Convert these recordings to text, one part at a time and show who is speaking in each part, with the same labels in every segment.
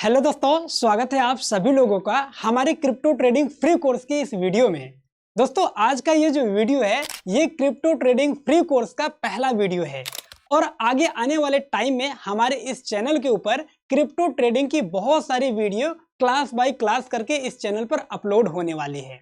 Speaker 1: Hello दोस्तों, स्वागत है आप सभी लोगों का हमारे क्रिप्टो ट्रेडिंग फ्री कोर्स की इस वीडियो में। दोस्तों, आज का ये जो वीडियो है ये क्रिप्टो ट्रेडिंग फ्री कोर्स का पहला वीडियो है और आगे आने वाले टाइम में हमारे इस चैनल के ऊपर क्रिप्टो ट्रेडिंग की बहुत सारी वीडियो क्लास बाय क्लास करके इस चैनल पर अपलोड होने वाली है।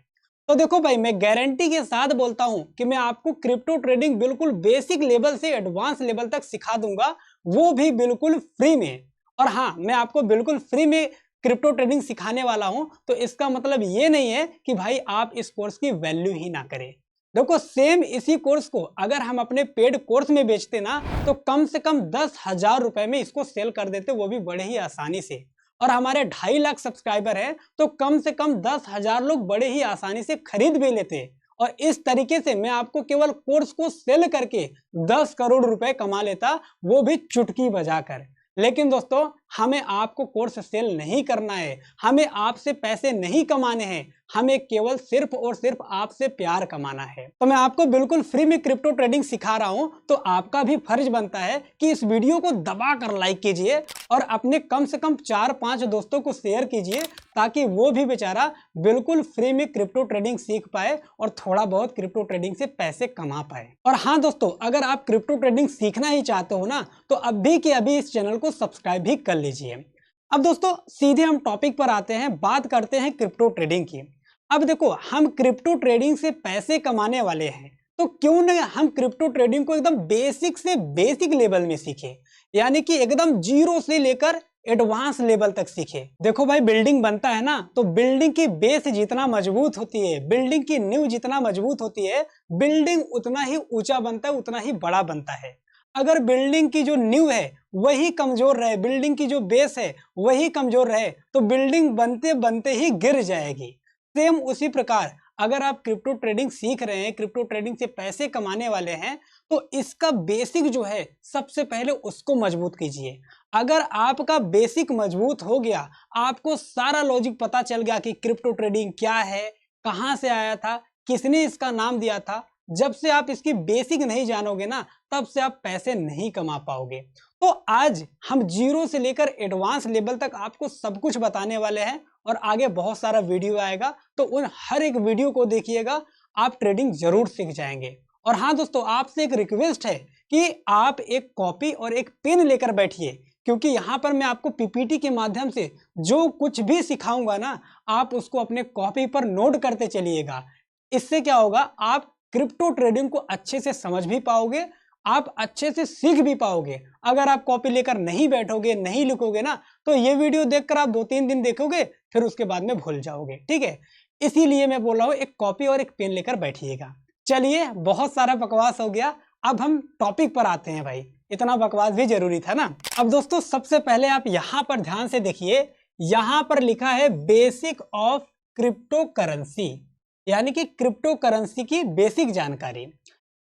Speaker 1: तो देखो भाई, मैं गारंटी के साथ बोलता हूं कि मैं आपको क्रिप्टो ट्रेडिंग बिल्कुल बेसिक लेवल से एडवांस लेवल तक सिखा दूंगा, वो भी बिल्कुल फ्री में। और हाँ, मैं आपको बिल्कुल फ्री में क्रिप्टो ट्रेडिंग सिखाने वाला हूं, तो इसका मतलब ये नहीं है कि भाई आप इस कोर्स की वैल्यू ही ना करें। देखो, सेम इसी कोर्स को अगर हम अपने पेड कोर्स में बेचते ना, तो कम से कम 10,000 रुपए में इसको सेल कर देते, वो भी बड़े ही आसानी से। और हमारे 2.5 लाख सब्सक्राइबर हैं, तो कम से कम 10,000 लोग बड़े ही आसानी से खरीद भी लेते। और इस तरीके से मैं आपको केवल कोर्स को सेल करके 10 करोड़ रुपए कमा लेता, वो भी चुटकी बजाकर। लेकिन दोस्तों, हमें आपको कोर्स सेल नहीं करना है, हमें आपसे पैसे नहीं कमाने हैं, हमें केवल सिर्फ और सिर्फ आपसे प्यार कमाना है। तो मैं आपको बिल्कुल फ्री में क्रिप्टो ट्रेडिंग सिखा रहा हूं, तो आपका भी फर्ज बनता है कि इस वीडियो को दबा कर लाइक कीजिए और अपने कम से कम 4-5 दोस्तों को शेयर कीजिए, ताकि वो भी बेचारा बिल्कुल फ्री में क्रिप्टो ट्रेडिंग सीख पाए और थोड़ा बहुत क्रिप्टो ट्रेडिंग से पैसे कमा पाए। और हाँ दोस्तों, अगर आप क्रिप्टो ट्रेडिंग सीखना ही चाहते हो ना, तो अभी के अभी इस चैनल को सब्सक्राइब भी कर लीजिए। अब दोस्तों, सीधे हम टॉपिक पर आते हैं, बात करते हैं क्रिप्टो ट्रेडिंग की। अब देखो, हम क्रिप्टो ट्रेडिंग से पैसे कमाने वाले हैं, तो क्यों न हम क्रिप्टो ट्रेडिंग को एकदम बेसिक से बेसिक लेवल में सीखें, यानी कि एकदम जीरो से लेकर एडवांस लेवल तक सीखे। देखो भाई, बिल्डिंग बनता है ना, तो बिल्डिंग की बेस जितना मजबूत होती है, बिल्डिंग की नींव जितना मजबूत होती है, बिल्डिंग उतना ही ऊंचा बनता है, उतना ही बड़ा बनता है। अगर बिल्डिंग की जो नींव है वही कमजोर रहे, बिल्डिंग की जो बेस है वही कमजोर रहे, तो बिल्डिंग बनते बनते ही गिर जाएगी। सेम उसी प्रकार अगर आप क्रिप्टो ट्रेडिंग सीख रहे हैं, क्रिप्टो ट्रेडिंग से पैसे कमाने वाले हैं, तो इसका बेसिक जो है सबसे पहले उसको मजबूत कीजिए। अगर आपका बेसिक मजबूत हो गया, आपको सारा लॉजिक पता चल गया कि क्रिप्टो ट्रेडिंग क्या है, कहां से आया था, किसने इसका नाम दिया था, जब से आप इसकी बेसिक नहीं जानोगे ना, तब से आप पैसे नहीं कमा पाओगे। तो आज हम जीरो से लेकर एडवांस लेवल तक आपको सब कुछ बताने वाले हैं और आगे बहुत सारा वीडियो आएगा, तो उन हर एक वीडियो को देखिएगा, आप ट्रेडिंग जरूर सीख जाएंगे। और हाँ दोस्तों, आपसे एक रिक्वेस्ट है कि आप एक कॉपी और एक पेन लेकर बैठिए, क्योंकि यहाँ पर मैं आपको पीपीटी के माध्यम से जो कुछ भी सिखाऊंगा ना, आप उसको अपने कॉपी पर नोट करते चलिएगा। इससे क्या होगा, आप क्रिप्टो ट्रेडिंग को अच्छे से समझ भी पाओगे, आप अच्छे से सीख भी पाओगे। अगर आप कॉपी लेकर नहीं बैठोगे, नहीं लिखोगे ना, तो ये वीडियो देखकर आप 2-3 दिन देखोगे, फिर उसके बाद में भूल जाओगे। ठीक है, इसीलिए मैं बोल रहा हूँ एक कॉपी और एक पेन लेकर बैठिएगा। चलिए, बहुत सारा बकवास हो गया, अब हम टॉपिक पर आते हैं। भाई, इतना बकवास भी जरूरी था ना। अब दोस्तों, सबसे पहले आप यहाँ पर ध्यान से देखिए, यहाँ पर लिखा है बेसिक ऑफ क्रिप्टो करेंसी, यानी कि क्रिप्टो करेंसी की बेसिक जानकारी।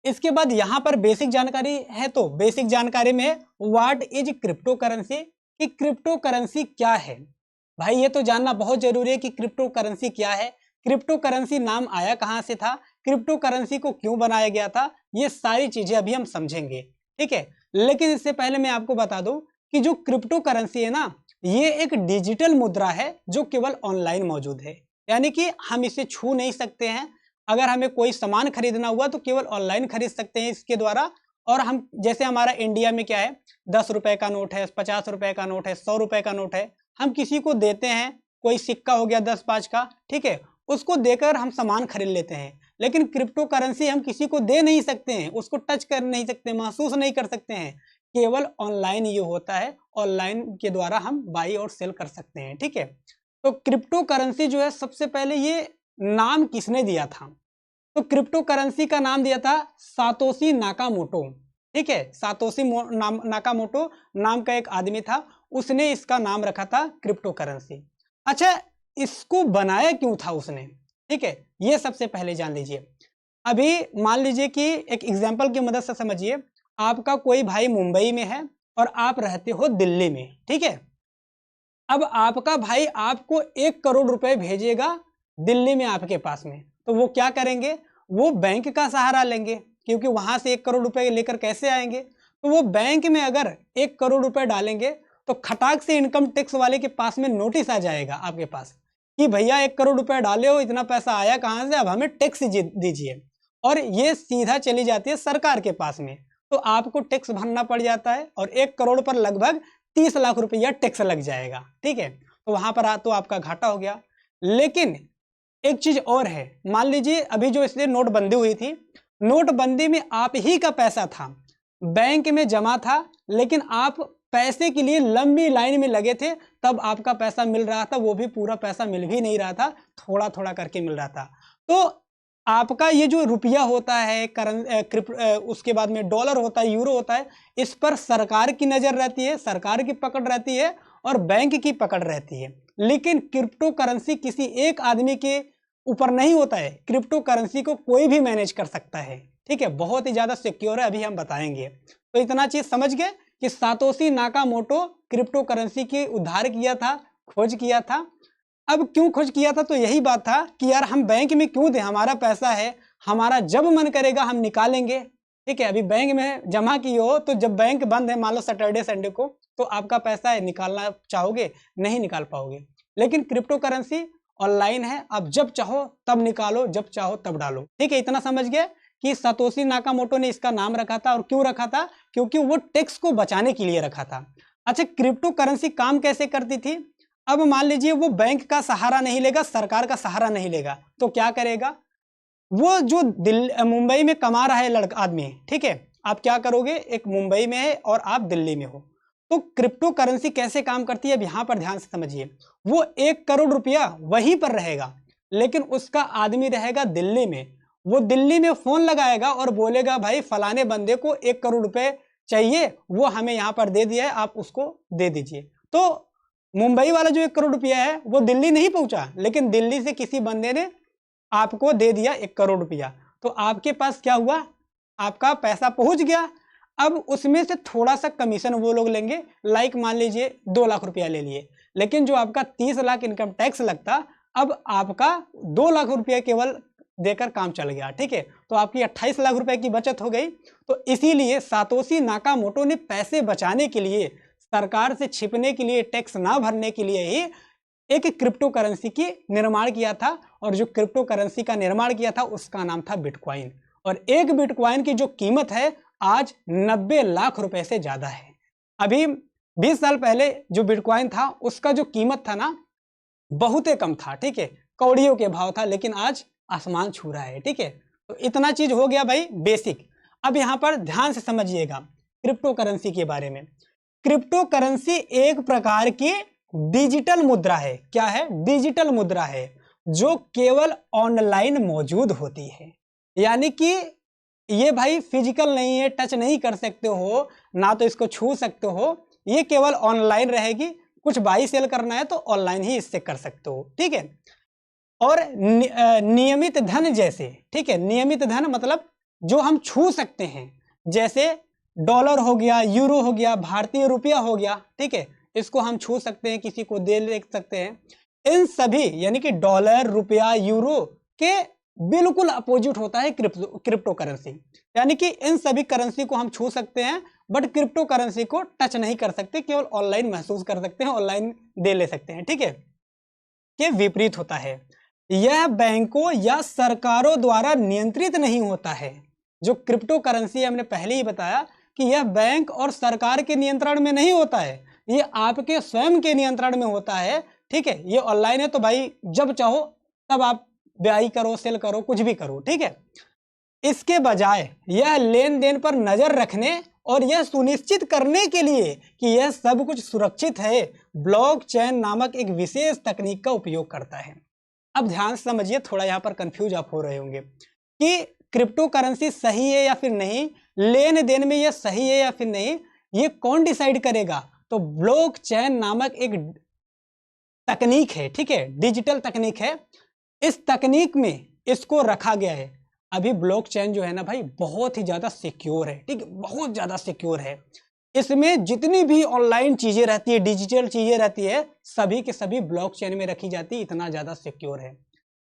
Speaker 1: इसके बाद यहाँ पर बेसिक जानकारी है, तो बेसिक जानकारी में व्हाट इज क्रिप्टो करेंसी, कि क्रिप्टो करेंसी क्या है। भाई, ये तो जानना बहुत जरूरी है कि क्रिप्टो करेंसी क्या है, क्रिप्टो करेंसी नाम आया कहाँ से था, क्रिप्टो करेंसी को क्यों बनाया गया था, ये सारी चीजें अभी हम समझेंगे। ठीक है, लेकिन इससे पहले मैं आपको बता दूं कि जो क्रिप्टो करेंसी है ना, ये एक डिजिटल मुद्रा है जो केवल ऑनलाइन मौजूद है, यानी कि हम इसे छू नहीं सकते हैं। अगर हमें कोई सामान खरीदना हुआ तो केवल ऑनलाइन खरीद सकते हैं इसके द्वारा। और हम जैसे हमारा इंडिया में क्या है, 10 रुपए का नोट है, 50 रुपए का नोट है, 100 रुपए का नोट है, हम किसी को देते हैं, कोई सिक्का हो गया 10-5 का, ठीक है, उसको देकर हम सामान खरीद लेते हैं। लेकिन क्रिप्टो करेंसी हम किसी को दे नहीं सकते हैं, उसको टच कर नहीं सकते, महसूस नहीं कर सकते हैं, केवल ऑनलाइन ये होता है, ऑनलाइन के द्वारा हम बाई और सेल कर सकते हैं। ठीक है, तो क्रिप्टो करेंसी जो है, सबसे पहले ये नाम किसने दिया था, तो क्रिप्टो करेंसी का नाम दिया था सातोशी नाकामोटो। ठीक है, सातोशी नाकामोटो नाम का एक आदमी था, उसने इसका नाम रखा था क्रिप्टो करेंसी। अच्छा, इसको बनाया क्यों था उसने, ठीक है, ये सबसे पहले जान लीजिए। अभी मान लीजिए कि एक एग्जांपल की मदद से समझिए, आपका कोई भाई मुंबई में है और आप रहते हो दिल्ली में। ठीक है, अब आपका भाई आपको 1 करोड़ रुपए भेजेगा दिल्ली में आपके पास में, तो वो क्या करेंगे, वो बैंक का सहारा लेंगे, क्योंकि वहां से 1 करोड़ रुपए लेकर कैसे आएंगे, तो वो बैंक में अगर 1 करोड़ रुपए डालेंगे तो खटाक से इनकम टैक्स वाले के पास में नोटिस आ जाएगा आपके पास कि भैया 1 करोड़ रुपया डाले हो, इतना पैसा आया कहाँ से, अब हमें टैक्स दीजिए। और ये सीधा चली जाती है सरकार के पास में, तो आपको टैक्स भरना पड़ जाता है और 1 करोड़ पर लगभग 30 लाख रुपया टैक्स लग जाएगा। ठीक है, तो वहां पर तो आपका घाटा हो गया। लेकिन एक चीज और है, मान लीजिए अभी जो इसलिए नोटबंदी हुई थी, नोटबंदी में आप ही का पैसा था, बैंक में जमा था, लेकिन आप पैसे के लिए लंबी लाइन में लगे थे, तब आपका पैसा मिल रहा था, वो भी पूरा पैसा मिल भी नहीं रहा था, थोड़ा थोड़ा करके मिल रहा था। तो आपका ये जो रुपया होता है, उसके बाद में डॉलर होता है, यूरो होता है, इस पर सरकार की नजर रहती है, सरकार की पकड़ रहती है और बैंक की पकड़ रहती है। लेकिन क्रिप्टो करेंसी किसी एक आदमी के ऊपर नहीं होता है, क्रिप्टो करेंसी को कोई भी मैनेज कर सकता है। ठीक है, बहुत ही ज्यादा सिक्योर है, अभी हम बताएंगे। तो इतना चीज समझ गए कि सातोशी नाकामोटो क्रिप्टो करेंसी की उद्धार किया था, खोज किया था। अब क्यों खोज किया था, तो यही बात था कि यार हम बैंक में क्यों दें, हमारा पैसा है, हमारा जब मन करेगा हम निकालेंगे। ठीक है, अभी बैंक में जमा किए हो, तो जब बैंक बंद है, मान लो सैटरडे संडे को, तो आपका पैसा है, निकालना चाहोगे नहीं निकाल पाओगे। लेकिन क्रिप्टो करेंसी ऑनलाइन है, आप जब चाहो तब निकालो, जब चाहो तब डालो। ठीक है, इतना समझ गए कि सातोशी नाकामोटो ने इसका नाम रखा था, और क्यों रखा था, क्योंकि वो टैक्स को बचाने के लिए रखा था। अच्छा, क्रिप्टो करेंसी काम कैसे करती थी। अब मान लीजिए वो बैंक का सहारा नहीं लेगा, सरकार का सहारा नहीं लेगा, तो क्या करेगा, वो जो मुंबई में कमा रहा है लड़का आदमी, ठीक है, आप क्या करोगे, एक मुंबई में है और आप दिल्ली में हो, तो क्रिप्टो करेंसी कैसे काम करती है, अब यहां पर ध्यान से समझिए। वो 1 करोड़ रुपया वहीं पर रहेगा, लेकिन उसका आदमी रहेगा दिल्ली में। वो दिल्ली में फोन लगाएगा और बोलेगा भाई फलाने बंदे को 1 करोड़ रुपए चाहिए, वो हमें यहाँ पर दे दिया है, आप उसको दे दीजिए। तो मुंबई वाला जो 1 करोड़ रुपया है वो दिल्ली नहीं पहुंचा, लेकिन दिल्ली से किसी बंदे ने आपको दे दिया 1 करोड़ रुपया, तो आपके पास क्या हुआ, आपका पैसा पहुंच गया। अब उसमें से थोड़ा सा कमीशन वो लोग लेंगे, लाइक मान लीजिए 2 लाख रुपया ले लिए, लेकिन जो आपका 30 लाख इनकम टैक्स लगता, अब आपका 2 लाख रुपया केवल देकर काम चल गया। ठीक है, तो आपकी 28 लाख रुपए की बचत हो गई। तो इसीलिए सातोशी नाकामोटो ने पैसे बचाने के लिए, सरकार से छिपने के लिए, टैक्स ना भरने के लिए ही एक क्रिप्टो करेंसी की निर्माण किया था। और जो क्रिप्टो करेंसी का निर्माण किया था उसका नाम था बिटकॉइन। और एक बिटकॉइन की जो कीमत है आज 90 लाख रुपए से ज्यादा है। अभी 20 साल पहले जो बिटकॉइन था उसका जो कीमत था ना, बहुत ही कम था। ठीक है, कौड़ियों के भाव था, लेकिन आज आसमान छू रहा है। ठीक है, तो इतना चीज हो गया भाई बेसिक। अब यहां पर ध्यान से समझिएगा क्रिप्टो करेंसी के बारे में। क्रिप्टो करेंसी एक प्रकार की डिजिटल मुद्रा है। क्या है, डिजिटल मुद्रा है, जो केवल ऑनलाइन मौजूद होती है। यानी कि ये भाई फिजिकल नहीं है, टच नहीं कर सकते हो, ना तो इसको छू सकते हो, ये केवल ऑनलाइन रहेगी। कुछ बाई सेल करना है तो ऑनलाइन ही इससे कर सकते हो। ठीक है, और नियमित धन जैसे, ठीक है, नियमित धन मतलब जो हम छू सकते हैं, जैसे डॉलर हो गया, यूरो हो गया, भारतीय रुपया हो गया। ठीक है, इसको हम छू सकते हैं, किसी को दे सकते हैं। इन सभी यानी कि डॉलर, रुपया, यूरो के बिल्कुल अपोजिट होता है क्रिप्टो करेंसी। यानी कि इन सभी करेंसी को हम छू सकते हैं, बट क्रिप्टो करेंसी को टच नहीं कर सकते, केवल ऑनलाइन महसूस कर सकते हैं, ऑनलाइन दे ले सकते हैं। ठीक है, के विपरीत होता है। यह बैंकों या सरकारों द्वारा नियंत्रित नहीं होता है। जो क्रिप्टो करेंसी हमने पहले ही बताया कि यह बैंक और सरकार के नियंत्रण में नहीं होता है, ये आपके स्वयं के नियंत्रण में होता है। ठीक है, ये ऑनलाइन है तो भाई जब चाहो तब आप बाई करो, सेल करो, कुछ भी करो। ठीक है, इसके बजाय यह लेन देन पर नजर रखने और यह सुनिश्चित करने के लिए कि यह सब कुछ सुरक्षित है, ब्लॉकचेन नामक एक विशेष तकनीक का उपयोग करता है। अब ध्यान से समझिए, थोड़ा यहाँ पर कंफ्यूज आप हो रहे होंगे कि क्रिप्टो करेंसी सही है या फिर नहीं, लेन देन में यह सही है या फिर नहीं, ये कौन डिसाइड करेगा। तो ब्लॉकचेन नामक एक तकनीक है, ठीक है, डिजिटल तकनीक है। इस तकनीक में इसको रखा गया है। अभी ब्लॉकचेन जो है ना भाई बहुत ही ज्यादा सिक्योर है। ठीक है, बहुत ज्यादा सिक्योर है। इसमें जितनी भी ऑनलाइन चीजें रहती है, डिजिटल चीजें रहती है, सभी के सभी ब्लॉकचेन में रखी जाती है, इतना ज्यादा सिक्योर है।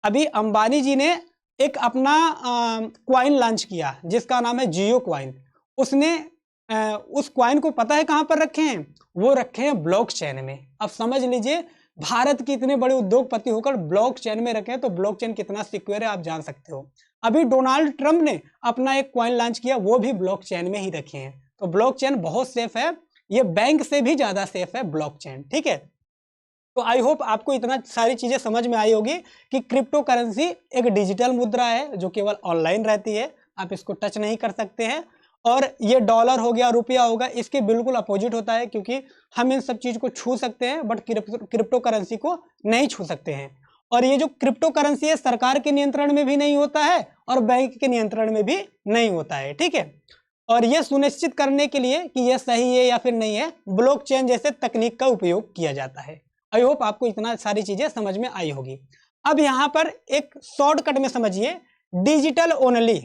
Speaker 1: अभी अंबानी जी ने एक अपना क्वाइन लॉन्च किया जिसका नाम है जियो क्वाइन। उसने उस क्वाइन को पता है कहां पर रखे हैं? वो रखे हैं ब्लॉकचेन में। अब समझ लीजिए, भारत के इतने बड़े उद्योगपति होकर ब्लॉकचेन में रखे हैं, तो ब्लॉकचेन कितना सिक्योर है आप जान सकते हो। अभी डोनाल्ड ट्रंप ने अपना एक क्वाइन लॉन्च किया, वो भी ब्लॉकचेन में ही रखे हैं। तो ब्लॉकचेन बहुत सेफ है, ये बैंक से भी ज्यादा सेफ है ब्लॉकचेन, ठीक है। तो आई होप आपको इतना सारी चीजें समझ में आई होगी कि क्रिप्टो करेंसी एक डिजिटल मुद्रा है जो केवल ऑनलाइन रहती है, आप इसको टच नहीं कर सकते हैं। और ये डॉलर हो गया, रुपया होगा, इसके बिल्कुल अपोजिट होता है, क्योंकि हम इन सब चीज को छू सकते हैं बट क्रिप्टो करेंसी को नहीं छू सकते हैं। और ये जो क्रिप्टो करेंसी है सरकार के नियंत्रण में भी नहीं होता है और बैंक के नियंत्रण में भी नहीं होता है, ठीक है। और यह सुनिश्चित करने के लिए कि यह सही है या फिर नहीं है, ब्लॉकचेन जैसे तकनीक का उपयोग किया जाता है। आई होप आपको इतना सारी चीजें समझ में आई होगी। अब यहाँ पर एक शॉर्टकट में समझिए, डिजिटल ओनली।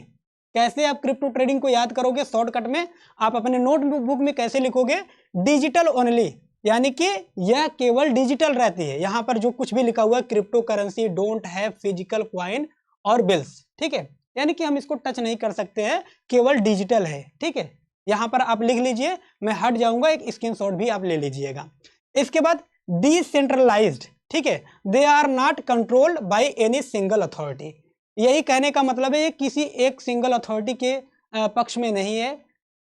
Speaker 1: कैसे आप क्रिप्टो ट्रेडिंग को याद करोगे शॉर्टकट में? आप अपने नोटबुक में कैसे लिखोगे? डिजिटल ओनली, यानी कि यह केवल डिजिटल रहती है। यहाँ पर जो कुछ भी लिखा हुआ है, crypto currency don't have physical coin और बिल्स, ठीक है, यानी कि हम इसको टच नहीं कर सकते हैं, केवल डिजिटल है, ठीक है। यहाँ पर आप लिख लीजिए, मैं हट जाऊंगा, एक स्क्रीनशॉट भी आप ले लीजिएगा। इसके बाद डिसेंट्रलाइज्ड, ठीक है, they are not controlled by any single authority. यही कहने का मतलब है ये किसी एक सिंगल अथॉरिटी के पक्ष में नहीं है,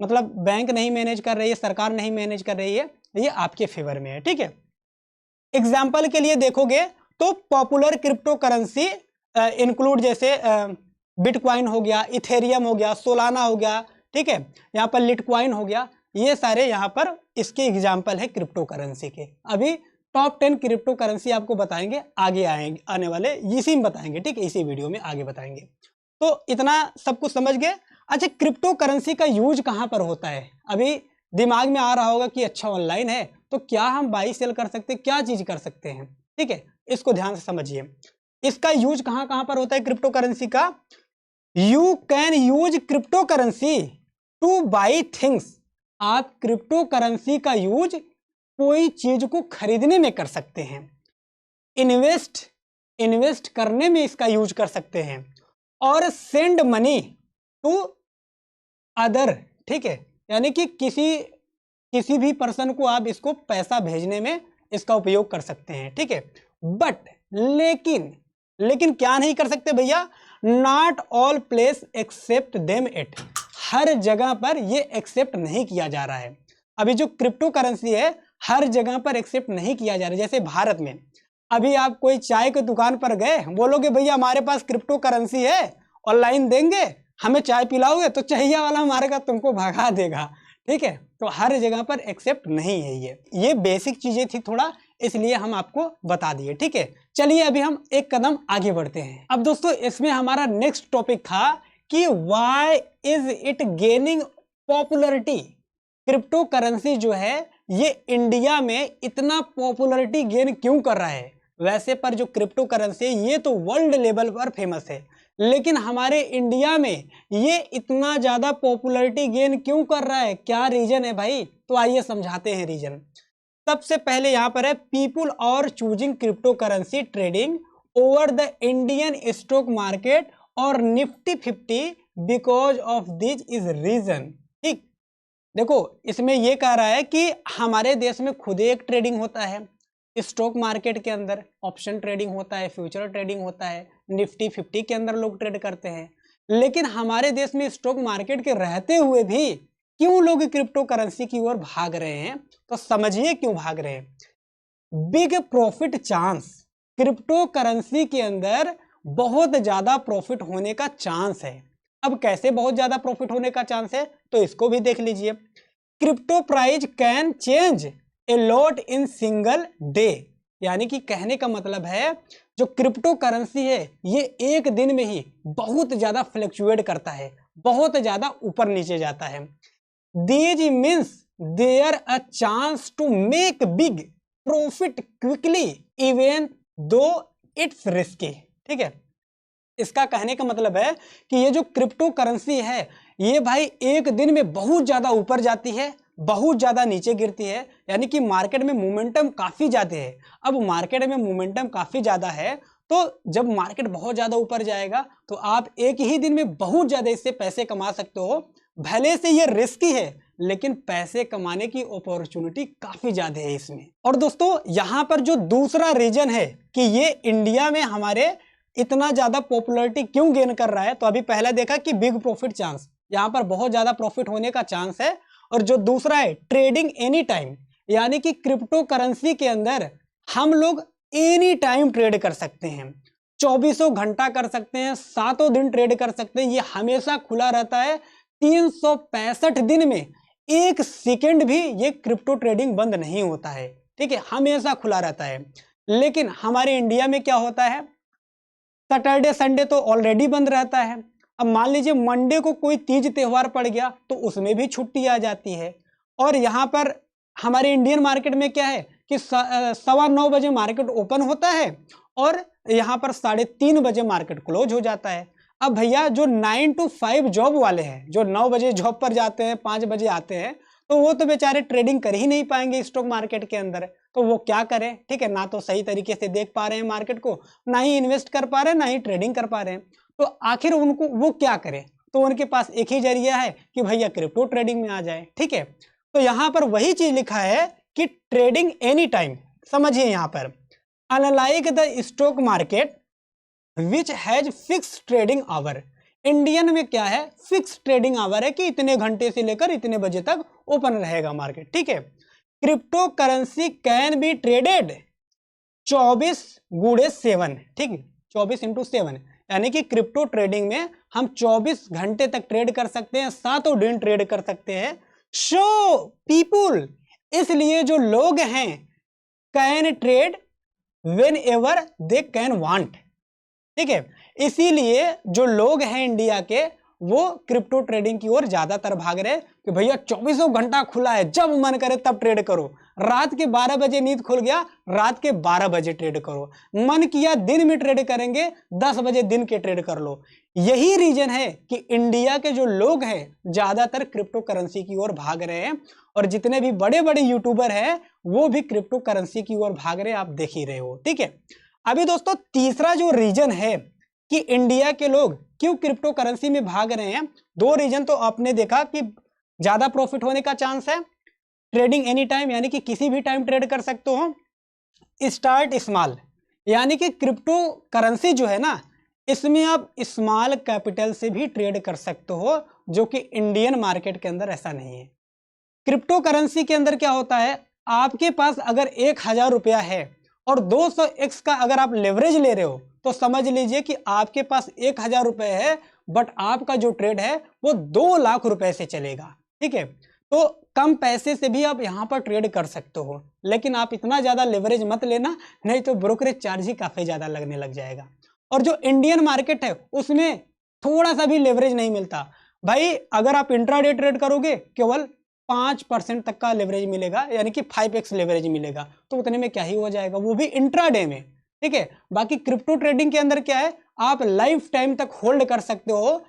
Speaker 1: मतलब बैंक नहीं मैनेज कर रही है, सरकार नहीं मैनेज कर रही है, ये आपके फेवर में है, ठीक है। एग्जाम्पल के लिए देखोगे तो पॉपुलर क्रिप्टो करेंसी इंक्लूड जैसे बिटकॉइन हो गया, इथेरियम हो गया, सोलाना हो गया, ठीक है, यहाँ पर लिटकॉइन हो गया, ये सारे यहाँ पर इसके एग्जाम्पल है क्रिप्टो करेंसी के। अभी टॉप 10 क्रिप्टो करेंसी आपको बताएंगे, आगे आएंगे, आने वाले इसी में बताएंगे, ठीक है, इसी वीडियो में आगे बताएंगे। तो इतना सब कुछ समझ गए। अच्छा, क्रिप्टो करेंसी का यूज कहाँ पर होता है? अभी दिमाग में आ रहा होगा कि अच्छा ऑनलाइन है तो क्या हम बाई सेल कर सकते हैं, क्या चीज कर सकते हैं, ठीक है, इसको ध्यान से समझिए। इसका यूज कहाँ कहाँ पर होता है क्रिप्टो करेंसी का? You can use crypto currency two by things. आप क्रिप्टो करेंसी का यूज कोई चीज को खरीदने में कर सकते हैं, इन्वेस्ट करने में इसका यूज कर सकते हैं, और सेंड मनी टू अदर, ठीक है, यानी कि किसी भी पर्सन को आप इसको पैसा भेजने में इसका उपयोग कर सकते हैं, ठीक है। बट लेकिन क्या नहीं कर सकते भैया? Not all place accept them it. हर जगह पर ये एक्सेप्ट नहीं किया जा रहा है। अभी जो क्रिप्टो करेंसी है हर जगह पर एक्सेप्ट नहीं किया जा रहा है। जैसे भारत में अभी आप कोई चाय की दुकान पर गए, बोलोगे भैया हमारे पास क्रिप्टो करेंसी है, ऑनलाइन देंगे, हमें चाय पिलाओगे, तो चाहिए वाला हमारे का तुमको भगा देगा, ठीक है। तो हर जगह पर एक्सेप्ट नहीं है ये बेसिक चीजें थी थोड़ा, इसलिए हम आपको बता दिए, ठीक है। चलिए अभी हम एक कदम आगे बढ़ते हैं। अब दोस्तों इसमें हमारा नेक्स्ट टॉपिक था कि why is it gaining popularity. Crypto currency जो है ये इंडिया में इतना पॉपुलरिटी गेन क्यों कर रहा है? वैसे पर जो क्रिप्टो करेंसी है ये तो वर्ल्ड लेवल पर फेमस है, लेकिन हमारे इंडिया में ये इतना ज्यादा पॉपुलरिटी गेन क्यों कर रहा है? क्या रीजन है भाई? तो आइए समझाते हैं रीजन। सबसे पहले यहाँ पर है people are choosing cryptocurrency trading over the Indian stock market और Nifty 50 because of this is reason. ठीक, देखो इसमें ये कह रहा है कि हमारे देश में खुद एक ट्रेडिंग होता है, स्टॉक मार्केट के अंदर ऑप्शन ट्रेडिंग होता है, फ्यूचर ट्रेडिंग होता है, निफ्टी 50 के अंदर लोग ट्रेड करते हैं, लेकिन हमारे देश में स्टॉक मार्केट के रहते हुए भी क्यों लोग क्रिप्टो करेंसी की ओर भाग रहे हैं? तो समझिए क्यों भाग रहे हैं। Big profit chance, crypto currency के अंदर बहुत ज्यादा प्रॉफिट होने का चांस है। अब कैसे बहुत ज्यादा प्रॉफिट होने का चांस है तो इसको भी देख लीजिए। Crypto price can change a lot in single day, यानी कि कहने का मतलब है जो क्रिप्टो करेंसी है ये एक दिन में ही बहुत ज्यादा फ्लक्चुएट करता है, बहुत ज्यादा ऊपर नीचे जाता है। These means there a chance to make big profit quickly even though it's risky। ठीक है, इसका कहने का मतलब है कि ये जो क्रिप्टो करेंसी है ये भाई एक दिन में बहुत ज्यादा ऊपर जाती है, बहुत ज्यादा नीचे गिरती है, यानी कि मार्केट में मोमेंटम काफी ज्यादा है। अब मार्केट में मोमेंटम काफी ज्यादा है तो जब मार्केट बहुत ज्यादा ऊपर जाएगा तो आप एक ही दिन में बहुत ज्यादा इससे पैसे कमा सकते हो। भले से ये रिस्की है लेकिन पैसे कमाने की अपॉर्चुनिटी काफी ज्यादा है इसमें। और दोस्तों यहाँ पर जो दूसरा रीजन है कि ये इंडिया में हमारे इतना ज्यादा पॉपुलैरिटी क्यों गेन कर रहा है, तो अभी पहला देखा कि बिग प्रॉफिट चांस, यहाँ पर बहुत ज्यादा प्रॉफिट होने का चांस है। और जो दूसरा है ट्रेडिंग एनी टाइम, यानी कि क्रिप्टो करेंसी के अंदर हम लोग एनी टाइम ट्रेड कर सकते हैं, 24 घंटा कर सकते हैं, 7 दिन ट्रेड कर सकते हैं। ये हमेशा खुला रहता है, 365 दिन में 1 सेकेंड भी ये क्रिप्टो ट्रेडिंग बंद नहीं होता है, ठीक है, हमेशा खुला रहता है। लेकिन हमारे इंडिया में क्या होता है, सैटरडे संडे तो ऑलरेडी बंद रहता है। अब मान लीजिए मंडे को कोई तीज त्योहार पड़ गया तो उसमें भी छुट्टी आ जाती है। और यहाँ पर हमारे इंडियन मार्केट में क्या है कि 9:15 बजे मार्केट ओपन होता है और यहाँ पर 3:30 बजे मार्केट क्लोज हो जाता है। अब भैया जो 9 to 5 जॉब वाले हैं, जो 9 बजे जॉब पर जाते हैं, 5 बजे आते हैं, तो वो तो बेचारे ट्रेडिंग कर ही नहीं पाएंगे स्टॉक मार्केट के अंदर। तो वो क्या करें, ठीक है, ना तो सही तरीके से देख पा रहे हैं मार्केट को, ना ही इन्वेस्ट कर पा रहे हैं, ना ही ट्रेडिंग कर पा रहे हैं। तो आखिर उनको वो क्या करें, तो उनके पास एक ही जरिया है कि भैया क्रिप्टो ट्रेडिंग में आ जाए, ठीक है। तो यहाँ पर वही चीज लिखा है कि ट्रेडिंग एनी टाइम। समझिए यहाँ पर, unlike the stock market which has fix trading hour, Indian में क्या है, फिक्स ट्रेडिंग आवर है कि इतने घंटे से लेकर इतने बजे तक ओपन रहेगा मार्केट, ठीक है। Crypto currency can be traded 24x7, ठीक है, 24x7, यानी कि क्रिप्टो ट्रेडिंग में हम 24 घंटे तक ट्रेड कर सकते हैं, 7 दिन ट्रेड कर सकते हैं। सो पीपुल, इसलिए जो लोग हैं, can trade when ever they can want, ठीक है। इसीलिए जो लोग हैं इंडिया के, वो क्रिप्टो ट्रेडिंग की ओर ज्यादातर भाग रहे हैं कि भैया 24 घंटा खुला है, जब मन करे तब ट्रेड करो। रात के 12 बजे नींद खुल गया, रात के 12 बजे ट्रेड करो, मन किया दिन में ट्रेड करेंगे, 10 बजे दिन के ट्रेड कर लो। यही रीजन है कि इंडिया के जो लोग हैं ज्यादातर क्रिप्टो करेंसी की ओर भाग रहे हैं। और जितने भी बड़े बड़े यूट्यूबर हैं वो भी क्रिप्टो करेंसी की ओर भाग रहे हैं, आप देख ही रहे हो, ठीक है। अभी दोस्तों तीसरा जो रीजन है कि इंडिया के लोग क्यों क्रिप्टो करेंसी में भाग रहे हैं, 2 रीजन तो आपने देखा कि ज्यादा प्रॉफिट होने का चांस है, ट्रेडिंग एनी टाइम, यानी कि किसी भी टाइम ट्रेड कर सकते हो, स्टार्ट स्मॉल, यानी कि क्रिप्टो करेंसी जो है ना, इसमें आप स्मॉल कैपिटल से भी ट्रेड कर सकते हो, जो कि इंडियन मार्केट के अंदर ऐसा नहीं है। क्रिप्टो करेंसी के अंदर क्या होता है, आपके पास अगर 1000 रुपया है और 200x का अगर आप लेवरेज ले रहे हो, तो समझ लीजिए कि आपके पास 1000 रुपए है, बट आपका जो ट्रेड है वो 2 लाख रुपए से चलेगा, ठीक है। तो कम पैसे से भी आप यहाँ पर ट्रेड कर सकते हो, लेकिन आप इतना ज्यादा लेवरेज मत लेना, नहीं तो ब्रोकरेज चार्ज ही काफी ज्यादा लगने लग जाएगा। और जो इंडियन मार्केट है उसमें थोड़ा सा भी लेवरेज नहीं मिलता भाई। अगर आप इंट्राडे ट्रेड करोगे केवल 5% तक का लेवरेज मिलेगा, यानी कि 5x लेवरेज मिलेगा, तो उतने में क्या ही हो जाएगा, वो भी इंट्राडे में, ठीक है। बाकी क्रिप्टो ट्रेडिंग के अंदर क्या है, आप लाइफ टाइम तक होल्ड कर सकते हो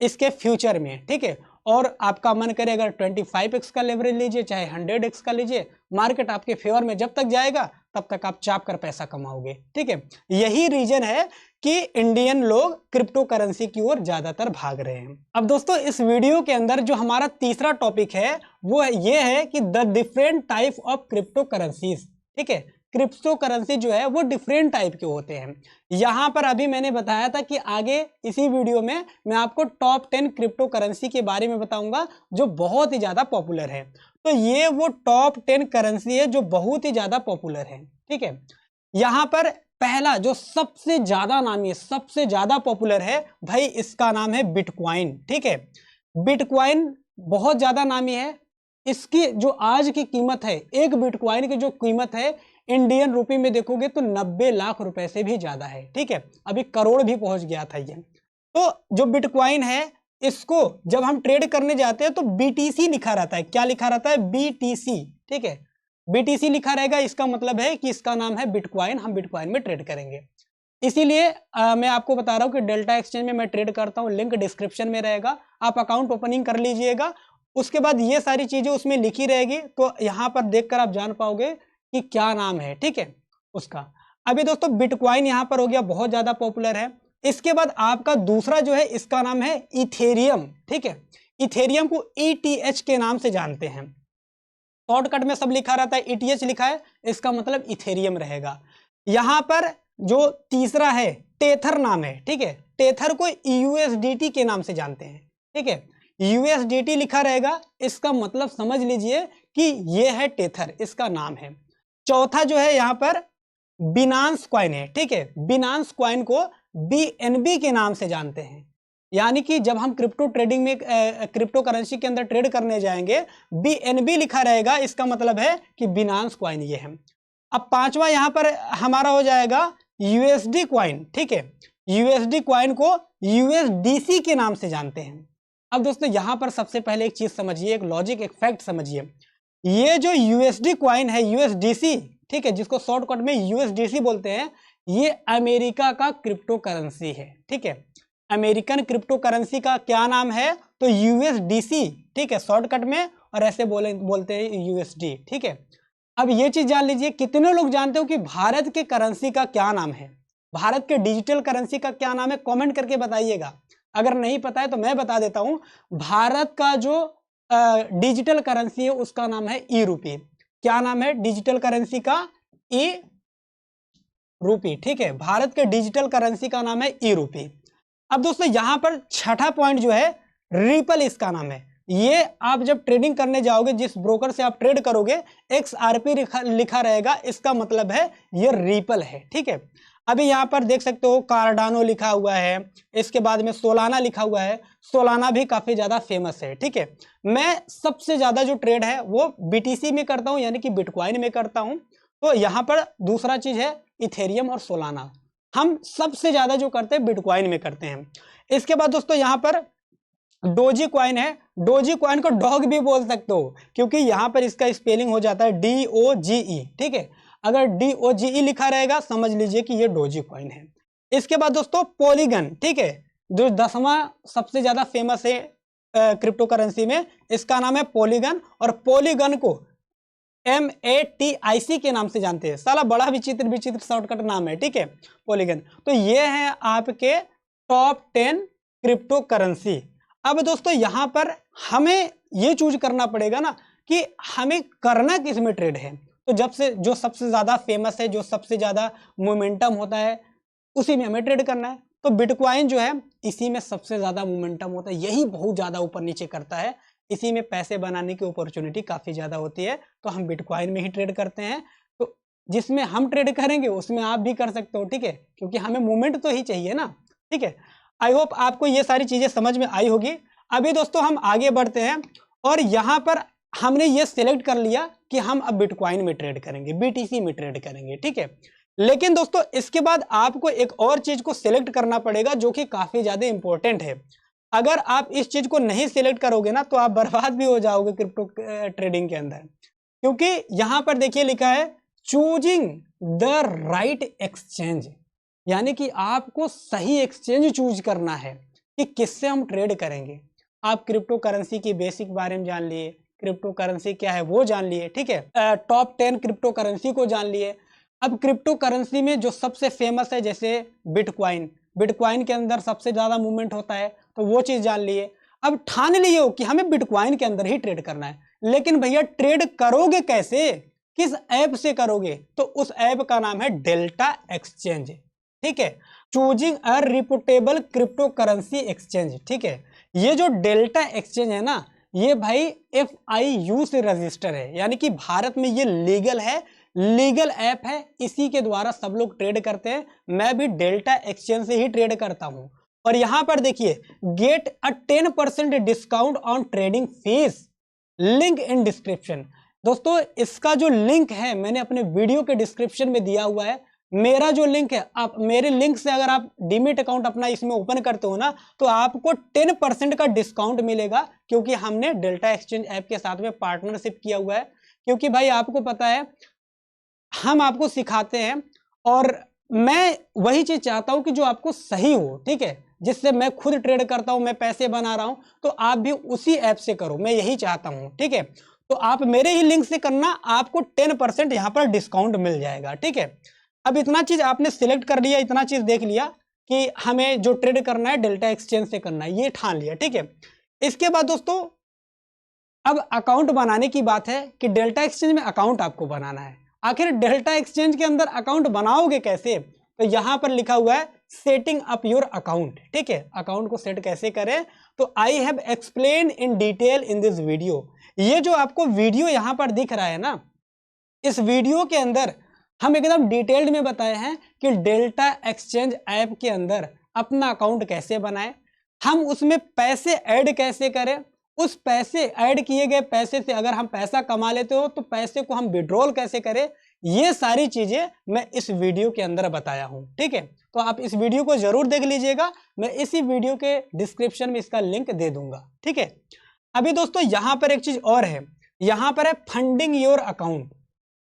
Speaker 1: इसके फ्यूचर में, ठीक है। और आपका मन करे अगर 25x का लेवरेज लीजिए, चाहे 100x का लीजिए, मार्केट आपके फेवर में जब तक जाएगा तब तक आप चाप कर पैसा कमाओगे, ठीक है। यही रीजन है कि इंडियन लोग क्रिप्टो करेंसी की ओर ज्यादातर भाग रहे हैं। अब दोस्तों इस वीडियो के अंदर जो हमारा तीसरा टॉपिक है वो ये है कि the different type of crypto currencies, ठीक है। क्रिप्टो करेंसी जो है वो डिफरेंट टाइप के होते हैं। यहां पर अभी मैंने बताया था कि आगे इसी वीडियो में मैं आपको टॉप 10 क्रिप्टो करेंसी के बारे में बताऊंगा जो बहुत ही ज्यादा पॉपुलर है। तो ये वो टॉप 10 करेंसी है जो बहुत ही ज्यादा पॉपुलर है, ठीक है। यहां पर पहला जो सबसे ज्यादा नामी है, सबसे ज्यादा पॉपुलर है भाई, इसका नाम है बिटकॉइन, ठीक है। बिटकॉइन बहुत ज्यादा नामी है। इसकी जो आज की कीमत है, एक बिटकॉइन की जो कीमत है इंडियन रुपए में देखोगे तो 90 लाख रुपए से भी ज्यादा है, ठीक है। अभी करोड़ भी पहुंच गया था ये। तो जो बिटकॉइन है इसको जब हम ट्रेड करने जाते हैं तो बीटीसी लिखा रहता है। क्या लिखा रहता है? बीटीसी, ठीक है। बीटीसी लिखा रहेगा, इसका मतलब है कि इसका नाम है बिटकॉइन, हम बिटकॉइन में ट्रेड करेंगे। इसीलिए मैं आपको बता रहा हूं कि डेल्टा एक्सचेंज में मैं ट्रेड करता हूं, लिंक डिस्क्रिप्शन में रहेगा, आप अकाउंट ओपनिंग कर लीजिएगा। उसके बाद ये सारी चीजें उसमें लिखी रहेगी, तो यहां पर देखकर आप जान पाओगे कि क्या नाम है, ठीक है उसका। अभी दोस्तों बिटकॉइन यहां पर हो गया, बहुत ज्यादा पॉपुलर है। इसके बाद आपका दूसरा जो है इसका नाम है इथेरियम, ठीक है। इथेरियम को ETH के नाम से जानते हैं। शॉर्टकट में सब लिखा रहता है, ETH लिखा है, इसका मतलब इथेरियम रहेगा। यहां पर जो तीसरा है टेथर नाम है, ठीक है, टेथर को USDT के नाम से जानते हैं, ठीक है, USDT लिखा रहेगा, इसका मतलब समझ लीजिए कि ये है टेथर, इसका नाम है। चौथा जो है यहाँ पर बिनांस कॉइन है, ठीक है, बिनांस कॉइन को BNB के नाम से जानते हैं। यानी कि जब हम क्रिप्टो ट्रेडिंग में क्रिप्टो करेंसी के अंदर ट्रेड करने जाएंगे, BNB लिखा रहेगा, इसका मतलब है कि बिनांस कॉइन ये है। अब पांचवा यहां पर हमारा हो जाएगा USD कॉइन, ठीक है, USD कॉइन को USDC के नाम से जानते हैं। अब दोस्तों यहां पर सबसे पहले एक चीज समझिए, एक लॉजिक, एक फैक्ट समझिए। ये जो USD कॉइन है, USDC, ठीक है, जिसको शॉर्टकट में USDC बोलते हैं, ये अमेरिका का क्रिप्टो करेंसी है, ठीक है। अमेरिकन क्रिप्टो करेंसी का क्या नाम है? तो USDC, ठीक है, शॉर्टकट में, और ऐसे बोलते हैं USD, ठीक है। अब ये चीज जान लीजिए, कितने लोग जानते हो कि भारत के करेंसी का क्या नाम है? भारत के डिजिटल करेंसी का क्या नाम है? कमेंट करके बताइएगा। अगर नहीं पता है तो मैं बता देता हूं, भारत का जो डिजिटल करेंसी है उसका नाम है ई-रूपी। क्या नाम है डिजिटल करेंसी का? ई-रूपी, ठीक है, भारत के डिजिटल करेंसी का नाम है ई-रूपी। अब दोस्तों यहां पर छठा पॉइंट जो है रिपल, इसका नाम है। ये आप जब ट्रेडिंग करने जाओगे, जिस ब्रोकर से आप ट्रेड करोगे, XRP लिखा रहेगा, इसका मतलब है ये रिपल है, ठीक है। अभी यहां पर देख सकते हो कार्डानो लिखा हुआ है, इसके बाद में सोलाना लिखा हुआ है। सोलाना भी काफी ज्यादा फेमस है, ठीक है। मैं सबसे ज्यादा जो ट्रेड है वो BTC में करता हूं, यानी कि बिटकॉइन में करता हूं। तो यहां पर दूसरा चीज है इथेरियम और सोलाना। हम सबसे ज्यादा जो करते हैं बिटकॉइन में करते हैं। इसके बाद दोस्तों यहां पर डोजी कॉइन है। डोजी कॉइन को डॉग भी बोल सकते हो, क्योंकि यहां पर इसका स्पेलिंग हो जाता है DOGE, ठीक है। अगर DOGE लिखा रहेगा समझ लीजिए कि ये डोजी कॉइन है। इसके बाद दोस्तों पॉलीगन, ठीक है, जो 10वां सबसे ज्यादा फेमस है क्रिप्टो करेंसी में, इसका नाम है पॉलीगन। और पॉलीगन को MATIC के नाम से जानते हैं। साला बड़ा विचित्र विचित्र शॉर्टकट नाम है, ठीक है, पॉलीगन। तो ये है आपके टॉप 10 क्रिप्टो करेंसी। अब दोस्तों यहां पर हमें ये चूज करना पड़ेगा ना कि हमें करना किस में ट्रेड है। तो जब से जो सबसे ज्यादा फेमस है, जो सबसे ज्यादा मोमेंटम होता है, उसी में हमें ट्रेड करना है। तो बिटकॉइन जो है इसी में सबसे ज्यादा मोमेंटम होता है, यही बहुत ज्यादा ऊपर नीचे करता है, इसी में पैसे बनाने की अपॉर्चुनिटी काफी ज्यादा होती है। तो हम बिटकॉइन में ही ट्रेड करते हैं। तो जिसमें हम ट्रेड करेंगे उसमें आप भी कर सकते हो, ठीक है, क्योंकि हमें मूवमेंट तो ही चाहिए ना, ठीक है। आई होप आपको ये सारी चीजें समझ में आई होगी। अभी दोस्तों हम आगे बढ़ते हैं, और यहां पर हमने ये सिलेक्ट कर लिया कि हम अब बिटकॉइन में ट्रेड करेंगे, BTC में ट्रेड करेंगे, ठीक है। लेकिन दोस्तों इसके बाद आपको एक और चीज को सिलेक्ट करना पड़ेगा, जो कि काफी ज्यादा इंपॉर्टेंट है। अगर आप इस चीज को नहीं सिलेक्ट करोगे ना, तो आप बर्बाद भी हो जाओगे क्रिप्टो ट्रेडिंग के अंदर। क्योंकि यहां पर देखिए लिखा है चूजिंग द राइट एक्सचेंज, यानी कि आपको सही एक्सचेंज चूज करना है कि किससे हम ट्रेड करेंगे। आप क्रिप्टो करेंसी की बेसिक बारे में जान लिए, क्रिप्टो करेंसी क्या है वो जान लिए, ठीक है, टॉप 10 क्रिप्टो करेंसी को जान लिए। अब क्रिप्टो करेंसी में जो सबसे फेमस है, जैसे बिटकॉइन, बिटकॉइन के अंदर सबसे ज्यादा मूवमेंट होता है, तो वो चीज जान लिए। अब ठान लिए हो कि हमें बिटकॉइन के अंदर ही ट्रेड करना है, लेकिन भैया ट्रेड करोगे कैसे, किस ऐप से करोगे? तो उस ऐप का नाम है डेल्टा एक्सचेंज, ठीक है, choosing a reportable crypto currency exchange, ठीक है। ये जो डेल्टा एक्सचेंज है ना, ये भाई FIU से रजिस्टर है, यानी कि भारत में ये लीगल है, लीगल ऐप है, इसी के द्वारा सब लोग ट्रेड करते हैं। मैं भी डेल्टा एक्सचेंज से ही ट्रेड करता हूं। और यहां पर देखिए get a 10% discount on trading fees, link in description. दोस्तों इसका जो लिंक है मैंने अपने वीडियो के डिस्क्रिप्शन में दिया हुआ है। मेरा जो लिंक है, आप मेरे लिंक से अगर आप डीमेट अकाउंट अपना इसमें ओपन करते हो ना, तो आपको 10% का डिस्काउंट मिलेगा, क्योंकि हमने डेल्टा एक्सचेंज ऐप के साथ में पार्टनरशिप किया हुआ है। क्योंकि भाई आपको पता है हम आपको सिखाते हैं, और मैं वही चीज चाहता हूं कि जो आपको सही हो, ठीक है, जिससे मैं खुद ट्रेड करता हूं, मैं पैसे बना रहा हूं, तो आप भी उसी ऐप से करो, मैं यही चाहता हूं, ठीक है। तो आप मेरे ही लिंक से करना, आपको 10% यहां पर डिस्काउंट मिल जाएगा, ठीक है। अब इतना चीज आपने सिलेक्ट कर लिया, इतना चीज देख लिया कि हमें जो ट्रेड करना है डेल्टा एक्सचेंज से करना है, ये ठान लिया, ठीक है। इसके बाद दोस्तों अब अकाउंट बनाने की बात है कि डेल्टा एक्सचेंज में अकाउंट आपको बनाना है। आखिर डेल्टा एक्सचेंज के अंदर अकाउंट बनाओगे कैसे, तो यहां पर लिखा हुआ है सेटिंग अप योर अकाउंट। ठीक है, अकाउंट को सेट कैसे करें, तो I have explain in detail in this video. ये जो आपको वीडियो यहां पर दिख रहा है ना, इस वीडियो के अंदर हम एकदम डिटेल्ड में बताए हैं कि डेल्टा एक्सचेंज ऐप के अंदर अपना अकाउंट कैसे बनाएं, हम उसमें पैसे ऐड कैसे करें, उस पैसे ऐड किए गए पैसे से अगर हम पैसा कमा लेते हो तो पैसे को हम विड्रॉल कैसे करें, ये सारी चीजें मैं इस वीडियो के अंदर बताया हूं। ठीक है, तो आप इस वीडियो को जरूर देख लीजिएगा, मैं इसी वीडियो के डिस्क्रिप्शन में इसका लिंक दे दूंगा। ठीक है, अभी दोस्तों यहां पर एक चीज और है, यहां पर है फंडिंग योर अकाउंट।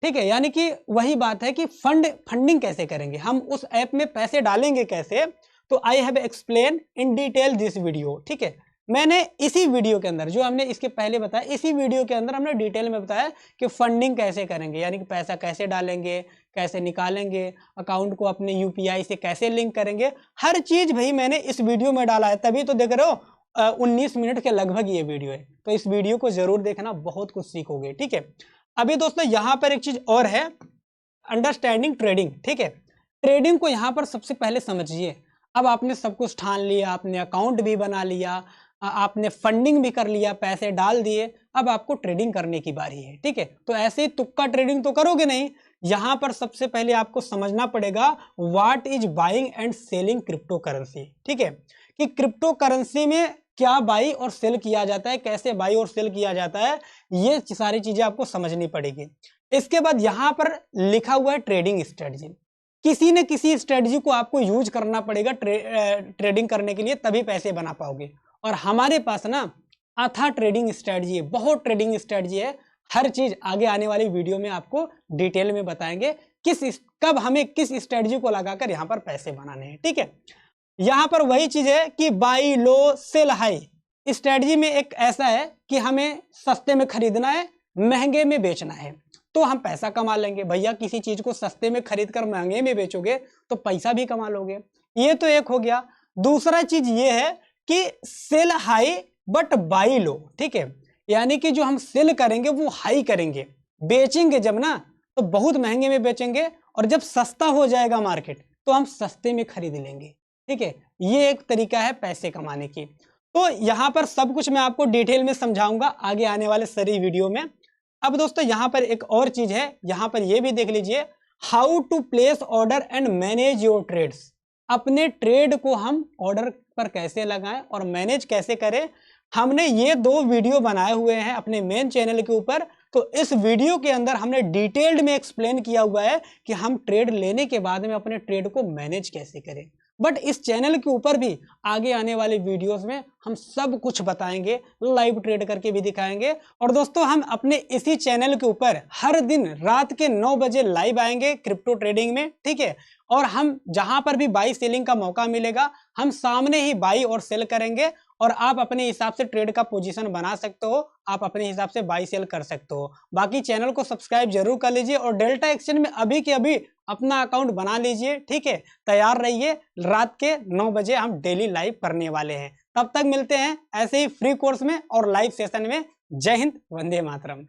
Speaker 1: ठीक है, यानी कि वही बात है कि फंडिंग कैसे करेंगे, हम उस ऐप में पैसे डालेंगे कैसे, तो I have explain in detail this video. ठीक है, मैंने इसी वीडियो के अंदर जो हमने इसके पहले बताया, इसी वीडियो के अंदर हमने डिटेल में बताया कि फंडिंग कैसे करेंगे, यानी कि पैसा कैसे डालेंगे, कैसे निकालेंगे, अकाउंट को अपने यूपीआई से कैसे लिंक करेंगे, हर चीज भाई मैंने इस वीडियो में डाला है, तभी तो देख रहे हो 19 मिनट के लगभग ये वीडियो है। तो इस वीडियो को जरूर देखना, बहुत कुछ सीखोगे। ठीक है, अभी दोस्तों यहां पर एक चीज और है, अंडरस्टैंडिंग ट्रेडिंग। ठीक है, ट्रेडिंग को यहां पर सबसे पहले समझिए। अब आपने सब कुछ ठान लिया, आपने अकाउंट भी बना लिया, आपने फंडिंग भी कर लिया, पैसे डाल दिए, अब आपको ट्रेडिंग करने की बारी है। ठीक है, तो ऐसे ही तुक्का ट्रेडिंग तो करोगे नहीं, यहां पर सबसे पहले आपको समझना पड़ेगा what is buying and selling crypto currency. ठीक है, कि क्रिप्टो करेंसी में क्या बाई और सेल किया जाता है, कैसे बाई और सेल किया जाता है, ये सारी चीजें आपको समझनी पड़ेगी। इसके बाद यहां पर लिखा हुआ है ट्रेडिंग स्ट्रेटजी, किसी न किसी स्ट्रेटजी को आपको यूज करना पड़ेगा ट्रेडिंग करने के लिए, तभी पैसे बना पाओगे। और हमारे पास ना अथा ट्रेडिंग स्ट्रेटजी है, बहुत ट्रेडिंग स्ट्रेटजी है, हर चीज आगे आने वाली वीडियो में आपको डिटेल में बताएंगे कब हमें किस स्ट्रेटजी को लगाकर यहाँ पर पैसे बनाने हैं। ठीक है, यहां पर वही चीज है कि buy low sell high, strategy में एक ऐसा है कि हमें सस्ते में खरीदना है, महंगे में बेचना है, तो हम पैसा कमा लेंगे। भैया किसी चीज को सस्ते में खरीद कर महंगे में बेचोगे तो पैसा भी कमा लोगे, ये तो एक हो गया। दूसरा चीज ये है कि cell high but by law. ठीक है, यानी कि जो हम सेल करेंगे वो हाई करेंगे, बेचेंगे जब ना तो बहुत महंगे में बेचेंगे, और जब सस्ता हो जाएगा मार्केट तो हम सस्ते में खरीद लेंगे। ठीक है, ये एक तरीका है पैसे कमाने की। तो यहां पर सब कुछ मैं आपको डिटेल में समझाऊंगा आगे आने वाले सारी वीडियो में। अब दोस्तों यहां पर एक और चीज है, यहां पर ये भी देख लीजिए, how to place order and manage your trades. अपने ट्रेड को हम ऑर्डर पर कैसे लगाएं और मैनेज कैसे करें, हमने ये 2 वीडियो बनाए हुए हैं अपने मेन चैनल के ऊपर। तो इस वीडियो के अंदर हमने डिटेल्ड में एक्सप्लेन किया हुआ है कि हम ट्रेड लेने के बाद में अपने ट्रेड को मैनेज कैसे करें। बट इस चैनल के ऊपर भी आगे आने वाले वीडियोस में हम सब कुछ बताएंगे, लाइव ट्रेड करके भी दिखाएंगे। और दोस्तों हम अपने इसी चैनल के ऊपर हर दिन रात के 9 बजे लाइव आएंगे क्रिप्टो ट्रेडिंग में। ठीक है, और हम जहां पर भी बाई सेलिंग का मौका मिलेगा हम सामने ही बाई और सेल करेंगे, और आप अपने हिसाब से ट्रेड का पोजीशन बना सकते हो, आप अपने हिसाब से बाई सेल कर सकते हो। बाकी चैनल को सब्सक्राइब जरूर कर लीजिए, और डेल्टा एक्सचेंज में अभी के अभी अपना अकाउंट बना लीजिए। ठीक है, तैयार रहिए, रात के 9 बजे हम डेली लाइव करने वाले हैं। तब तक मिलते हैं ऐसे ही फ्री कोर्स में और लाइव सेशन में। जय हिंद, वंदे मातरम।